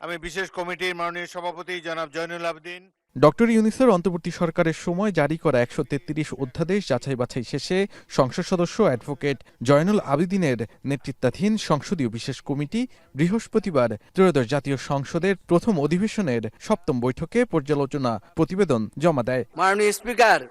আমি বিশেষ কমিটির মাননীয় সভাপতি জনাব জয়নুল আবেদিন। ডক্টর ইউনূসের অন্তর্বর্তী সরকারের সময় জারি করা ১৩৩ অধ্যাদেশ যাচাই বাছাই শেষে সংসদ সদস্য অ্যাডভোকেট জয়নুল আবেদিনের নেতৃত্বাধীন সংসদীয় বিশেষ কমিটি বৃহস্পতিবার ত্রয়োদশ জাতীয় সংসদের প্রথম অধিবেশনের সপ্তম বৈঠকে পর্যালোচনা প্রতিবেদন জমা দেয়। মাননীয় স্পিকার,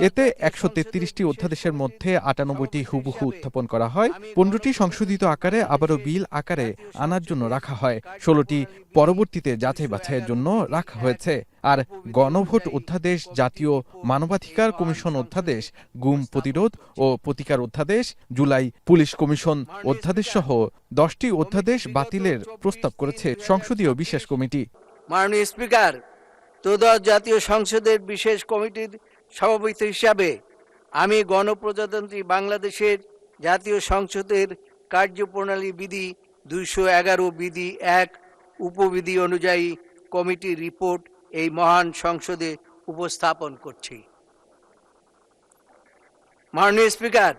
এতে ১৩৩টি অধ্যাদেশের মধ্যে ৯৮টি হুবহু উত্থাপন করা হয়, ১৫টি সংশোধিত আকারে আবারও বিল আকারে আনার জন্য রাখা হয়, ১৬টি পরবর্তীতে যাচাই বাছাইয়ের জন্য রাখা হয়েছে। আর গণভোট অধ্যাদেশ, জাতীয় মানবাধিকার কমিশন অধ্যাদেশ, গুম প্রতিরোধ ও প্রতিকার অধ্যাদেশ, জুলাই পুলিশ কমিশন অধ্যাদেশ সহ ১০টি অধ্যাদেশ বাতিলের প্রস্তাব করেছে সংসদীয় বিশেষ কমিটি। মাননীয় স্পিকার, ত্রয়োদশ জাতীয় সংসদের বিশেষ কমিটির সভাপতি হিসাবে আমি গণপ্রজাতন্ত্রী বাংলাদেশের জাতীয় সংসদের কার্যপ্রণালী বিধি ২১১ বিধি ১ উপবিধি অনুযায়ী কমিটির রিপোর্ট এই মহান সংসদে উপস্থাপন করছি। মাননীয় স্পিকার,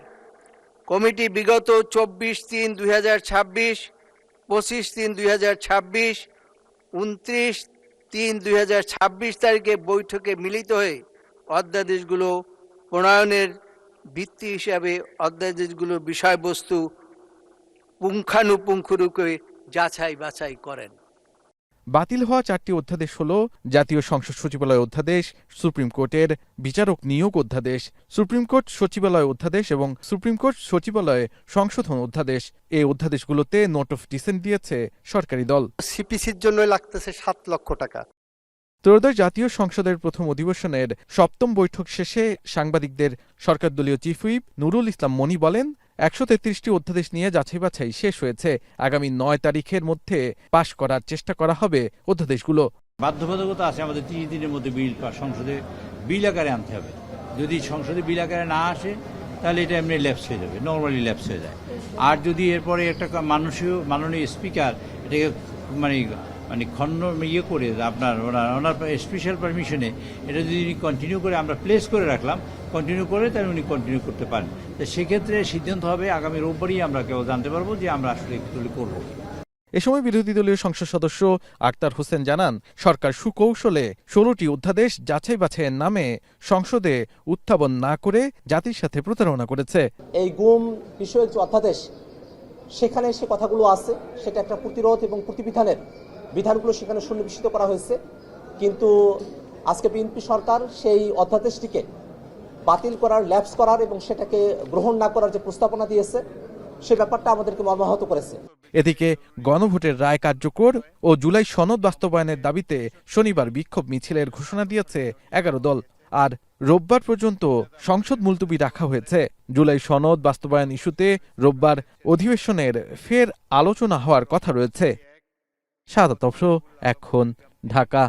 কমিটি বিগত ২৪/৩/২০২৬, ২৫/৩/২০২৬, ২৯/৩/২০২৬ তারিখে বৈঠকে মিলিত হয়ে অধ্যাদেশগুলো প্রণয়নের ভিত্তি হিসাবে অধ্যাদেশগুলোর বিষয়বস্তু পুঙ্খানুপুঙ্খরূপে যাচাই বাছাই করেন। বাতিল হওয়া ৪টি অধ্যাদেশ হল জাতীয় সংসদ সচিবালয় অধ্যাদেশ, সুপ্রিম কোর্টের বিচারক নিয়োগ অধ্যাদেশ, সুপ্রিম কোর্ট সচিবালয় অধ্যাদেশ এবং সুপ্রিম কোর্ট সচিবালয় সংশোধন অধ্যাদেশ। এই অধ্যাদেশগুলোতে নোট অফ ডিসেন্ট দিয়েছে সরকারি দল। সিপিসির জন্য লাগতেছে ৭ লক্ষ টাকা। ত্রয়োদশ জাতীয় সংসদের প্রথম অধিবেশনের সপ্তম বৈঠক শেষে সাংবাদিকদের সরকারদলীয় চিফ হুইপ নুরুল ইসলাম মনি বলেন, ১৩৩টি অধ্যাদেশ নিয়ে যাচাই বাছাই শেষ হয়েছে। আগামী ৯ তারিখের মধ্যে পাশ করার চেষ্টা করা হবে অধ্যাদেশগুলো। বাধ্যবাধকতা আছে আমাদের ৩০ দিনের মধ্যে সংসদে বিল আকারে আনতে হবে। যদি সংসদে বিল আকারে না আসে তাহলে এটা এমনি ল্যাপস হয়ে যাবে, নর্মালি ল্যাপস হয়ে যায়। আর যদি এরপরে একটা মাননীয় স্পিকার এটাকে মানে খণ্ড করে আপনার ওনার স্পেশাল পারমিশনে এটা যদি কন্টিনিউ করে আমরা প্লেস করে রাখলাম, কন্টিনিউ করে তাহলে উনি কন্টিনিউ করতে পারেন। তো সেক্ষেত্রে সিদ্ধান্ত হবে আগামী রোববারই আমরা কেউ জানতে পারবো যে আমরা আসলে একচুয়ালি করবো। এ সময় বিরোধী দলীয় সংসদ সদস্য আক্তার হোসেন জানান, সরকার সুকৌশলে ১৬টি অধ্যাদেশ যাচাই বাছাইয়ের নামে সংসদে উত্থাপন না করে জাতির সাথে প্রতারণা করেছে। এই গুম বিষয়ক যে অধ্যাদেশ, সেখানে সে কথাগুলো আছে, সেটা একটা প্রতিরোধ এবং প্রতিবিধানের বিধানগুলো সেখানে সন্নিবেশিত করা হয়েছে। কিন্তু আজকে বিএনপি সরকার সেই অধ্যাদেশটিকে বাতিল করার, ল্যাপস করার এবং সেটাকে গ্রহণ না করার যে প্রস্তাবনা দিয়েছে, সে ব্যাপারটা আমাদেরকে মর্মাহত করেছে। এদিকে গণভোটের রায় কার্যকর ও জুলাই সনদ বাস্তবায়নের দাবিতে শনিবার বিক্ষোভ মিছিলের ঘোষণা দিয়েছে ১১ দল। আর রোববার পর্যন্ত সংসদ মুলতবি রাখা হয়েছে। জুলাই সনদ বাস্তবায়ন ইস্যুতে রোববার অধিবেশনের ফের আলোচনা হওয়ার কথা রয়েছে। শাহাদাত তফসো, এখন, ঢাকা।